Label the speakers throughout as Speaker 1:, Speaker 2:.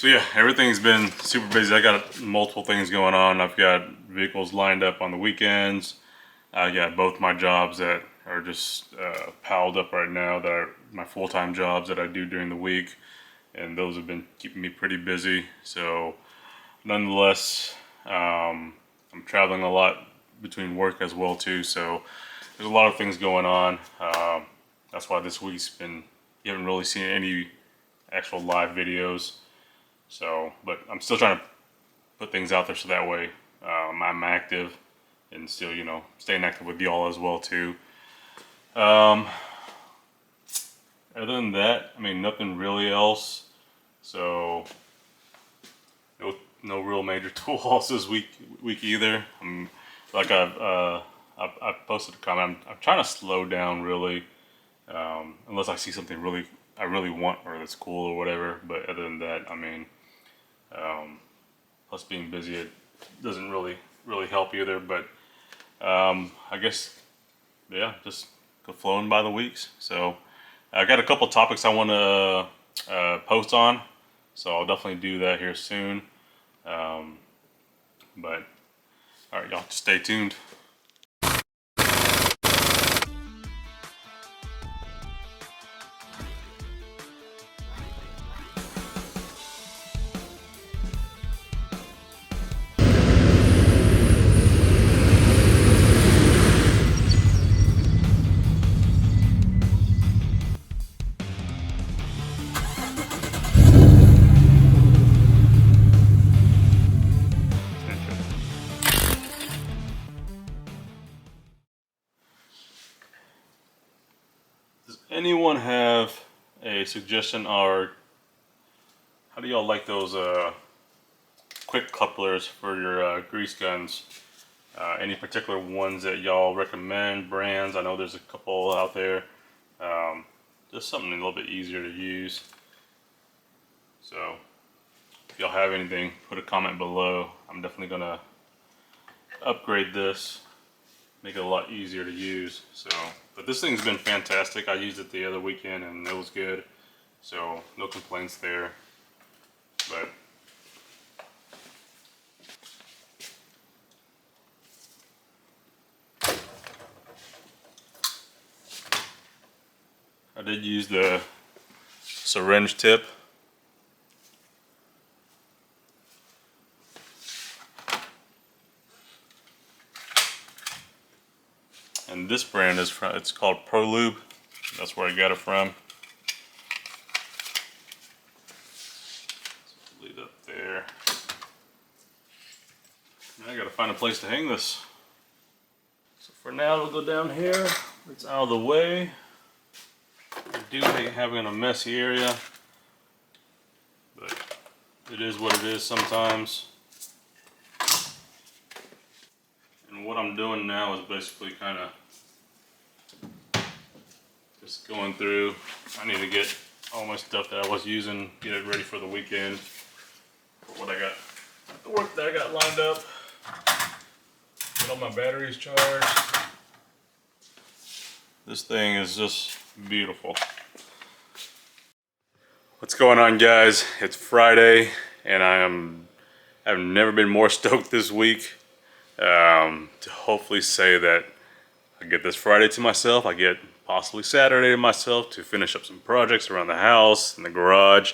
Speaker 1: So yeah, everything's been super busy. I got multiple things going on. I've got vehicles lined up on the weekends. I got both my jobs that are just piled up right now, that are my full-time jobs that I do during the week. And those have been keeping me pretty busy. So nonetheless, I'm traveling a lot between work as well too. So there's a lot of things going on. That's why this week's been, you haven't really seen any actual live videos. So, but I'm still trying to put things out there so that way I'm active and still, you know, staying active with y'all as well too. Other than that, I mean, nothing really else. So, no real major tool hauls this week either. Like I've posted a comment. I'm trying to slow down really, unless I see something I really want or that's cool or whatever. But other than that, I mean, plus being busy, it doesn't really help either. But I guess, yeah, just go flowing by the weeks. So I got a couple topics I want to post on, so I'll definitely do that here soon. But all right, y'all, just stay tuned. Does anyone have a suggestion, or how do y'all like those quick couplers for your grease guns? Any particular ones that y'all recommend, brands? I know there's a couple out there. Just something a little bit easier to use. So if y'all have anything, put a comment below. I'm definitely gonna upgrade this, make it a lot easier to use. So, but this thing's been fantastic. I used it the other weekend and it was good. So no complaints there. But I did use the syringe tip. And this brand is from, it's called ProLube. That's where I got it from. So leave it up there. Now I gotta find a place to hang this. So for now, it'll go down here. It's out of the way. I do hate having a messy area, but it is what it is sometimes. And what I'm doing now is basically kind of just going through. I need to get all my stuff that I was using, get it ready for the weekend, for what I got, the work that I got lined up, get all my batteries charged. This thing is just beautiful. What's going on, guys? It's Friday and I've never been more stoked this week to hopefully say that I get this Friday to myself. I get possibly Saturday to myself to finish up some projects around the house and the garage.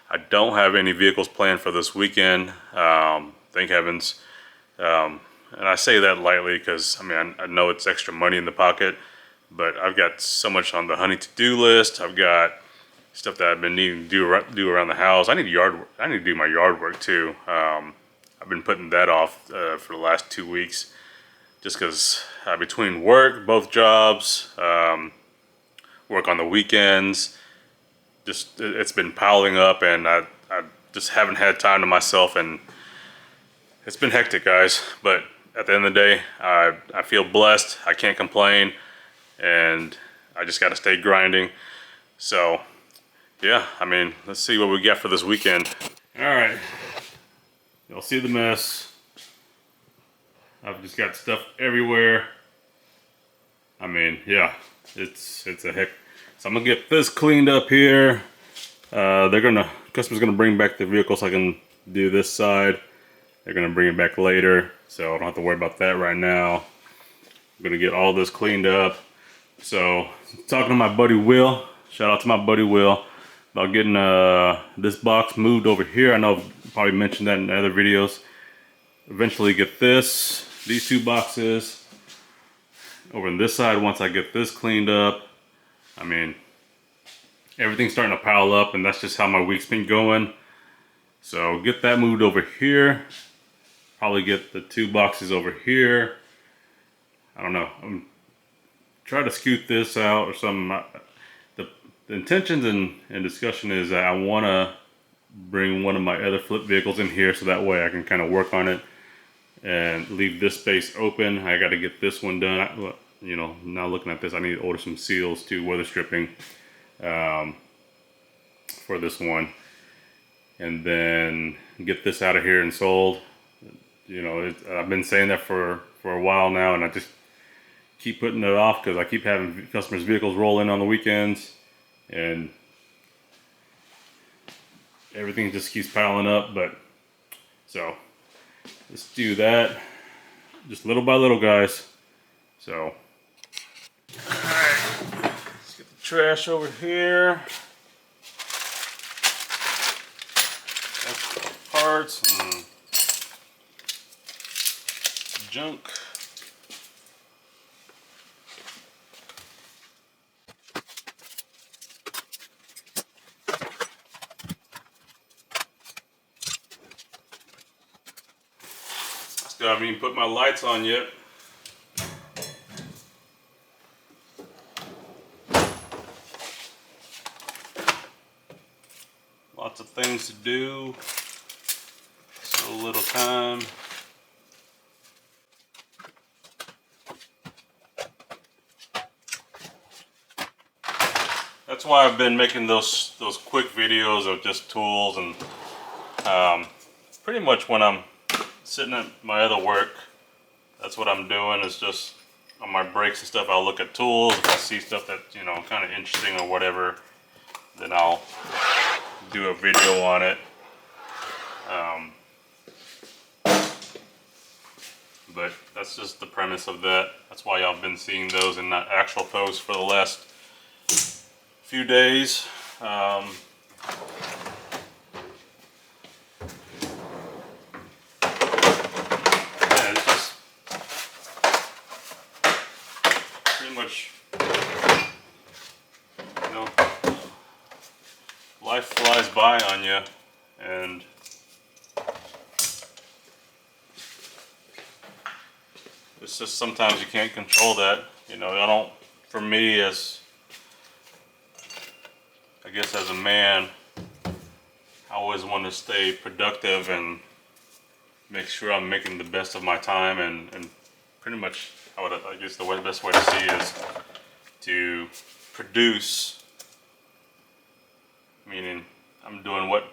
Speaker 1: I don't have any vehicles planned for this weekend, thank heavens. And I say that lightly because I mean I know it's extra money in the pocket, but I've got so much on the honey to-do list. I've got stuff that I've been needing to do around the house. I need to do my yard work too. I've been putting that off for the last 2 weeks, just because between work, both jobs, work on the weekends, just it's been piling up, and I just haven't had time to myself, and it's been hectic, guys. But at the end of the day, I feel blessed. I can't complain, and I just got to stay grinding. So yeah, I mean, let's see what we got for this weekend. All right, y'all see the mess. I've just got stuff everywhere. I mean, yeah, it's a heck. So I'm gonna get this cleaned up here. Customer's gonna bring back the vehicle so I can do this side. They're gonna bring it back later, so I don't have to worry about that right now. I'm gonna get all this cleaned up. So, talking to my buddy Will, shout out to my buddy Will, about getting this box moved over here. I know I've probably mentioned that in other videos. Eventually get these two boxes over on this side once I get this cleaned up. I mean, everything's starting to pile up, and that's just how my week's been going. So get that moved over here. Probably get the two boxes over here. I don't know. I'm trying to scoot this out or something. The intentions and discussion is that I want to bring one of my other flip vehicles in here so that way I can kind of work on it and leave this space open. I got to get this one done. You know, now looking at this, I need to order some seals too, weather stripping for this one. And then get this out of here and sold. You know, I've been saying that for a while now, and I just keep putting it off because I keep having customers' vehicles roll in on the weekends, and everything just keeps piling up. But so let's do that, just little by little, guys. So, all right, let's get the trash over here. That's parts and junk. Still haven't even put my lights on yet. Lots of things to do, so little time. That's why I've been making those quick videos of just tools, and pretty much when I'm sitting at my other work, that's what I'm doing. Is just on my breaks and stuff, I'll look at tools. If I see stuff that, you know, kind of interesting or whatever, then I'll do a video on it. But that's just the premise of that. That's why y'all been seeing those and not actual posts for the last few days. Yeah, it's just pretty much, you know, life flies by on you, and it's just sometimes you can't control that. You know, I don't, for me, as I guess as a man, I always want to stay productive and make sure I'm making the best of my time, and pretty much I guess the best way to see is to produce, meaning I'm doing what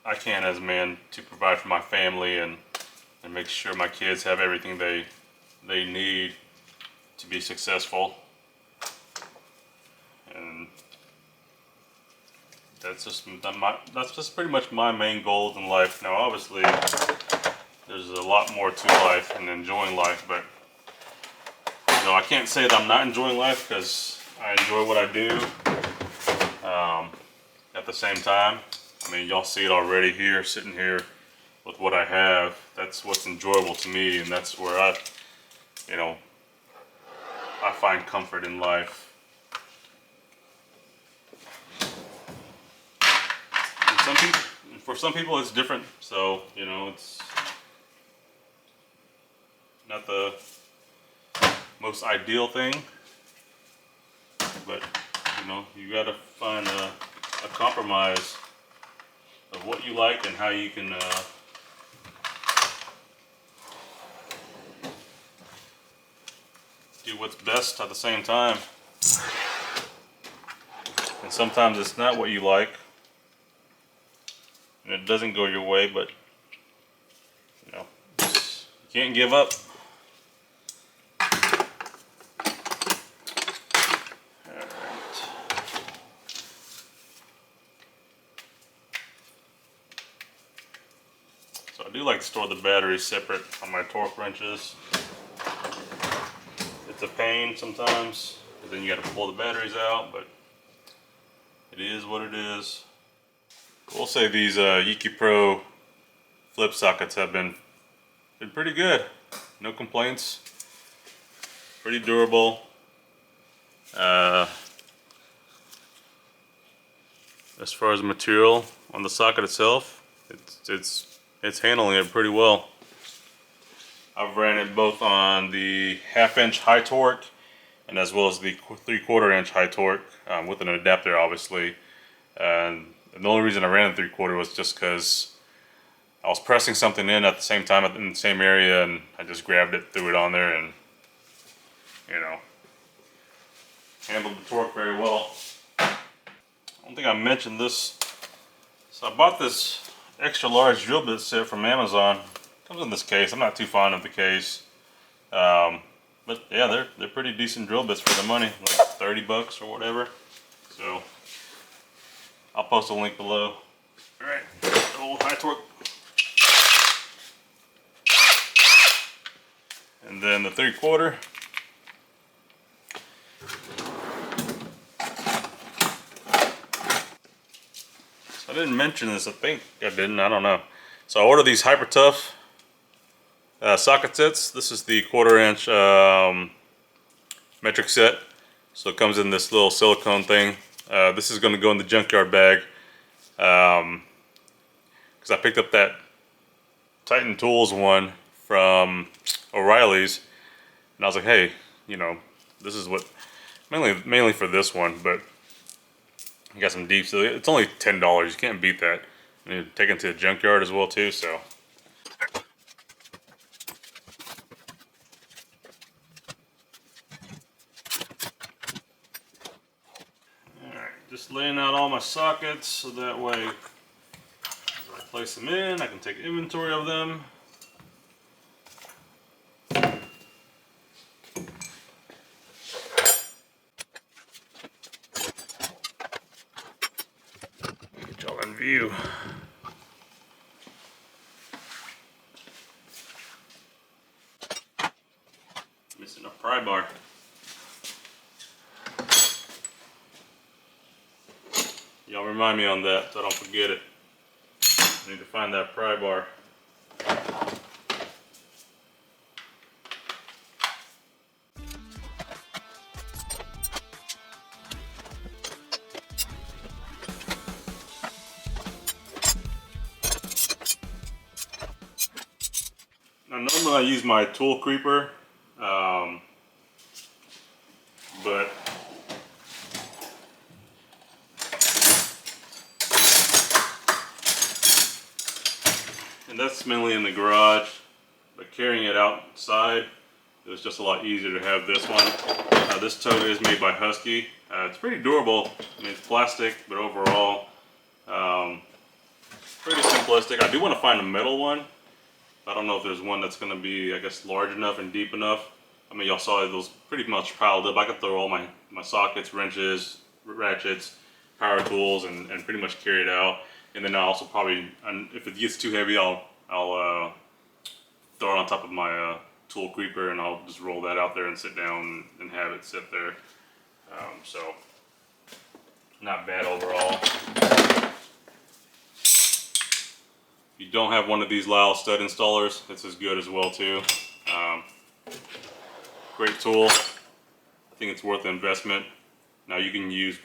Speaker 1: I can as a man to provide for my family and make sure my kids have everything they need to be successful. And that's just pretty much my main goals in life. Now, obviously, there's a lot more to life and enjoying life, but you know, I can't say that I'm not enjoying life, because I enjoy what I do. At the same time, I mean, y'all see it already here, sitting here with what I have. That's what's enjoyable to me, and that's where I find comfort in life. And for some people it's different, so, you know, it's not the most ideal thing, but, you know, you gotta find a compromise of what you like and how you can do what's best at the same time. And sometimes it's not what you like, and it doesn't go your way, but you know, you can't give up. I do like to store the batteries separate on my torque wrenches. It's a pain sometimes, because then you got to pull the batteries out, but it is what it is. We'll say these Yuki Pro flip sockets have been pretty good. No complaints. Pretty durable. As far as material on the socket itself, it's handling it pretty well. I've ran it both on the 1/2 inch high torque and as well as the 3/4 inch high torque with an adapter, obviously. And the only reason I ran the 3/4 was just because I was pressing something in at the same time in the same area, and I just grabbed it, threw it on there, and you know, handled the torque very well. I don't think I mentioned this. So I bought this extra large drill bit set from Amazon. Comes in this case. I'm not too fond of the case, but yeah, they're pretty decent drill bits for the money, like 30 bucks or whatever. So I'll post a link below. All right, the old high torque, and then the 3/4. I didn't mention this. I think I didn't. I don't know. So I ordered these Hyper Tough socket sets. This is the 1/4 inch metric set. So it comes in this little silicone thing. This is going to go in the junkyard bag. Because I picked up that Titan Tools one from O'Reilly's, and I was like, hey, you know, this is what mainly for this one, but you got some deep, so it's only $10. You can't beat that. And you take it to the junkyard as well too. So alright, just laying out all my sockets so that way as I place them in, I can take inventory of them. Get y'all in view. Missing a pry bar. Y'all remind me on that so I don't forget it. I need to find that pry bar. Now normally I use my tool creeper, but and that's mainly in the garage, but carrying it outside, it was just a lot easier to have this one. This tote is made by Husky. It's pretty durable. I mean, it's plastic, but overall, pretty simplistic. I do want to find a metal one. I don't know if there's one that's going to be, I guess, large enough and deep enough. I mean, y'all saw those pretty much piled up. I could throw all my sockets, wrenches, ratchets, power tools, and pretty much carry it out. And then I'll also probably, if it gets too heavy, I'll throw it on top of my tool creeper, and I'll just roll that out there and sit down and have it sit there. So, not bad overall. If you don't have one of these Lyle stud installers, it's as good as well too. Great tool. I think it's worth the investment. Now you can use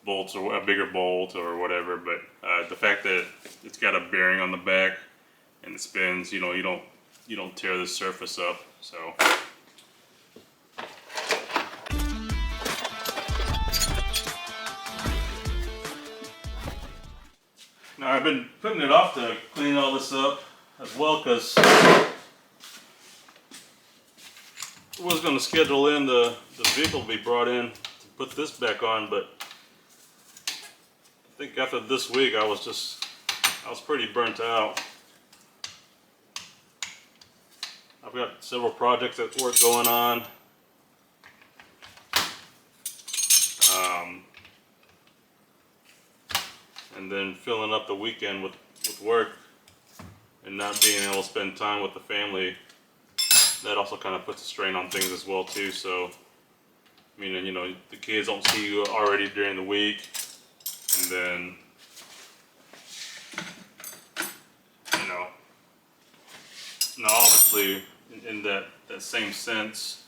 Speaker 1: bolts or a bigger bolt or whatever, but the fact that it's got a bearing on the back and it spins, you know, you don't tear the surface up. So. Now I've been putting it off to clean all this up as well because I was going to schedule in the vehicle to be brought in to put this back on, but I think after this week I was pretty burnt out. I've got several projects at work going on. And then filling up the weekend with work. and not being able to spend time with the family, that also kind of puts a strain on things as well too. So, meaning, you know, the kids don't see you already during the week, and then, you know, now obviously in that same sense,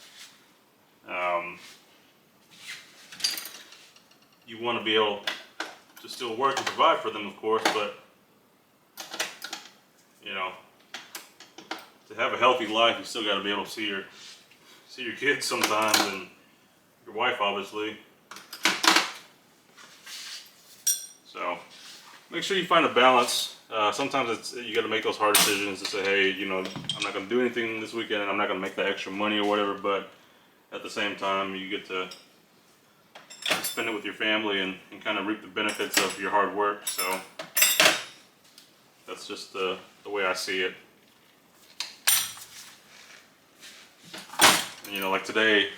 Speaker 1: you want to be able to still work and provide for them, of course, but, you know, to have a healthy life, you still got to be able to see your kids sometimes, and your wife, obviously. So make sure you find a balance. Sometimes you got to make those hard decisions to say, hey, you know, I'm not going to do anything this weekend, and I'm not going to make that extra money or whatever. But at the same time, you get to spend it with your family and kind of reap the benefits of your hard work. So that's just the way I see it. And, you know, like today,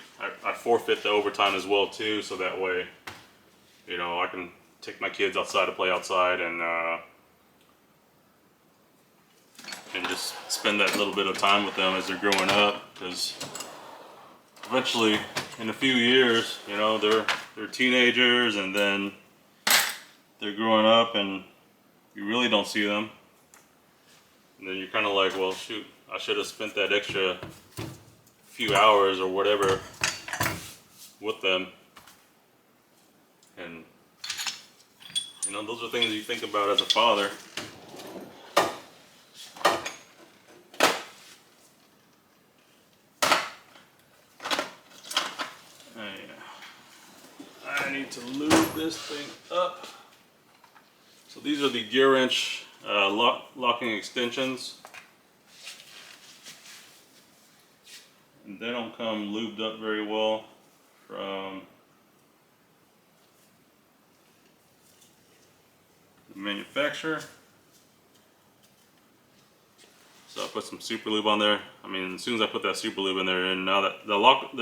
Speaker 1: I forfeit the overtime as well too, so that way, you know, I can take my kids outside to play outside and just spend that little bit of time with them as they're growing up. Because eventually, in a few years, you know, they're teenagers, and then they're growing up, and you really don't see them. And then you're kind of like, well, shoot, I should have spent that extra few hours or whatever with them. And, you know, those are things you think about as a father. I need to lube this thing up. So these are the gear wrench locking extensions. And they don't come lubed up very well from the manufacturer. So I put some super lube on there. I mean, as soon as I put that super lube in there, and now that the lock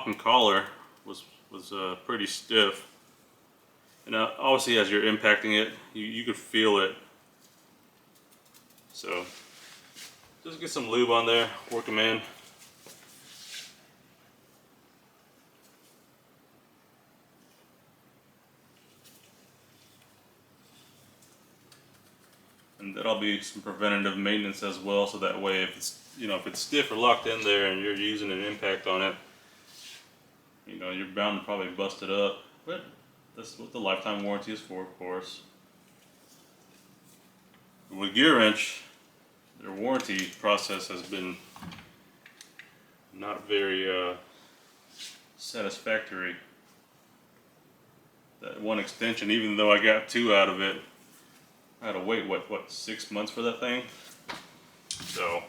Speaker 1: and collar was pretty stiff, and obviously as you're impacting it, you could feel it. So just get some lube on there, work them in. And that'll be some preventative maintenance as well, so that way if it's, you know, if it's stiff or locked in there and you're using an impact on it, you know, you're bound to probably bust it up. But that's what the lifetime warranty is for, of course. With gear wrench, their warranty process has been not very satisfactory. That one extension, even though I got 2 out of it, I had to wait, what, 6 months for that thing? So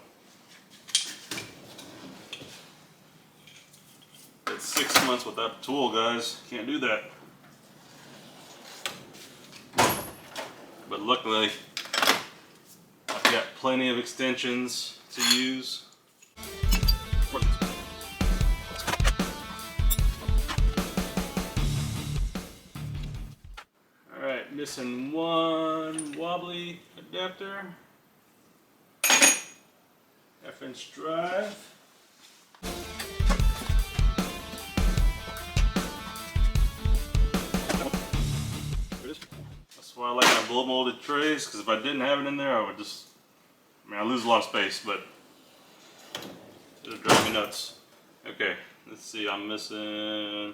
Speaker 1: it's 6 months without a tool, guys. Can't do that. But luckily, I've got plenty of extensions to use. Alright, missing one wobbly adapter. Half-inch drive. That's why I like my blow molded trays, because if I didn't have it in there, I would just, I mean, I lose a lot of space, but it would drive me nuts. Okay, let's see, I'm missing,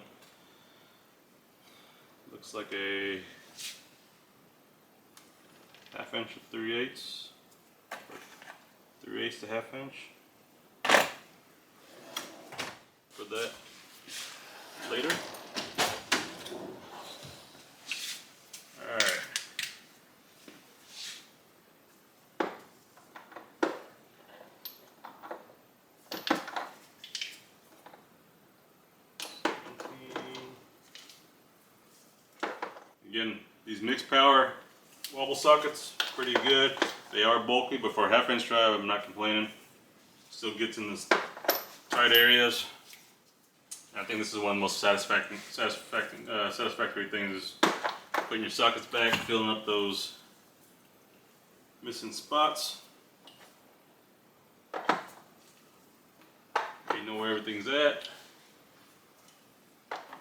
Speaker 1: looks like a 1/2 inch to 3/8, 3/8 to 1/2 inch for that later. Alright. Again, these mixed power wobble sockets, pretty good. They are bulky, but for a 1/2 inch drive, I'm not complaining. Still gets in the tight areas. I think this is one of the most satisfactory things, is putting your sockets back, filling up those missing spots. You know where everything's at.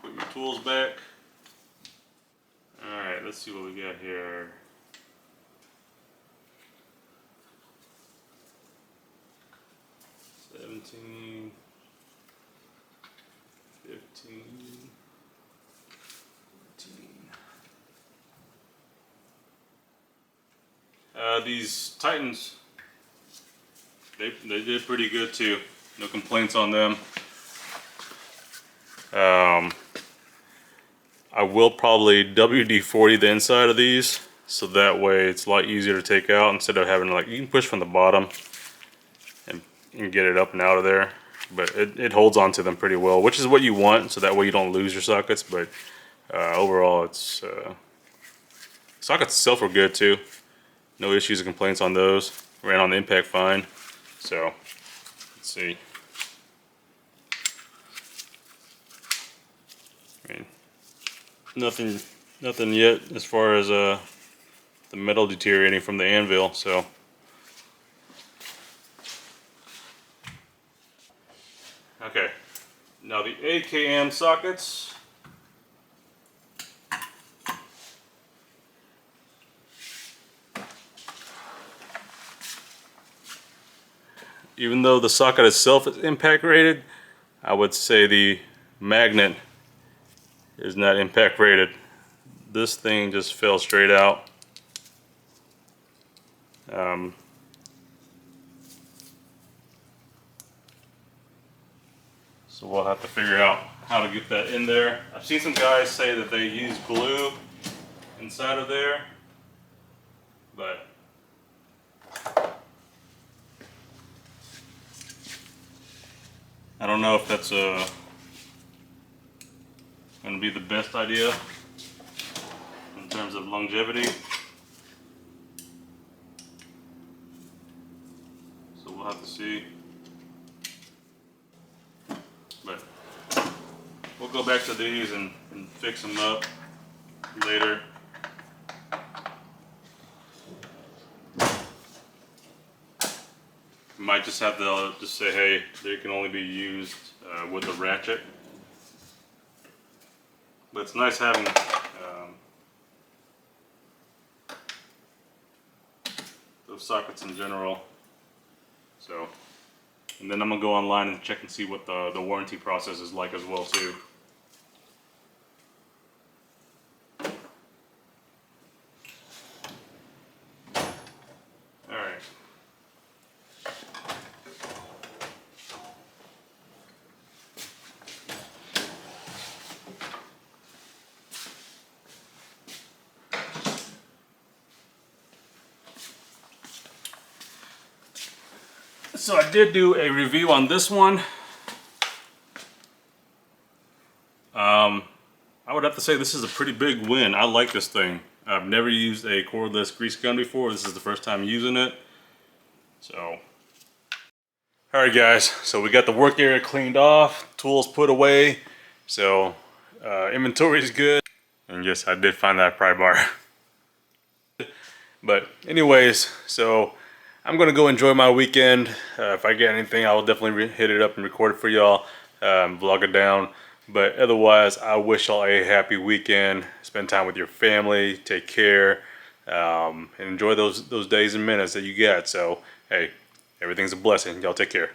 Speaker 1: Put your tools back. Alright, let's see what we got here. $17, $15, $14. These Titans, they did pretty good too. No complaints on them. I will probably WD-40 the inside of these, so that way it's a lot easier to take out instead of having you can push from the bottom and get it up and out of there. But it holds on to them pretty well, which is what you want, so that way you don't lose your sockets. But overall, it's sockets itself were good too. No issues or complaints on those. Ran on the impact fine. So let's see. I mean, nothing yet as far as the metal deteriorating from the anvil. So okay, now the AKM sockets. Even though the socket itself is impact rated, I would say the magnet is not impact rated. This thing just fell straight out. So we'll have to figure out how to get that in there. I've seen some guys say that they use glue inside of there, but I don't know if that's going to be the best idea in terms of longevity. So we'll have to see. But we'll go back to these and fix them up later. Might just have to just say, hey, they can only be used with a ratchet. But it's nice having those sockets in general. So, and then I'm gonna go online and check and see what the warranty process is like as well too. Alright. So I did do a review on this one. I would have to say this is a pretty big win. I like this thing. I've never used a cordless grease gun before. This is the first time using it. So, alright guys, so we got the work area cleaned off, tools put away. So inventory is good. And yes, I did find that pry bar. But anyways, so I'm gonna go enjoy my weekend. If I get anything, I will definitely hit it up and record it for y'all, vlog it down. But otherwise, I wish y'all a happy weekend. Spend time with your family, take care, and enjoy those days and minutes that you got. So hey, everything's a blessing. Y'all take care.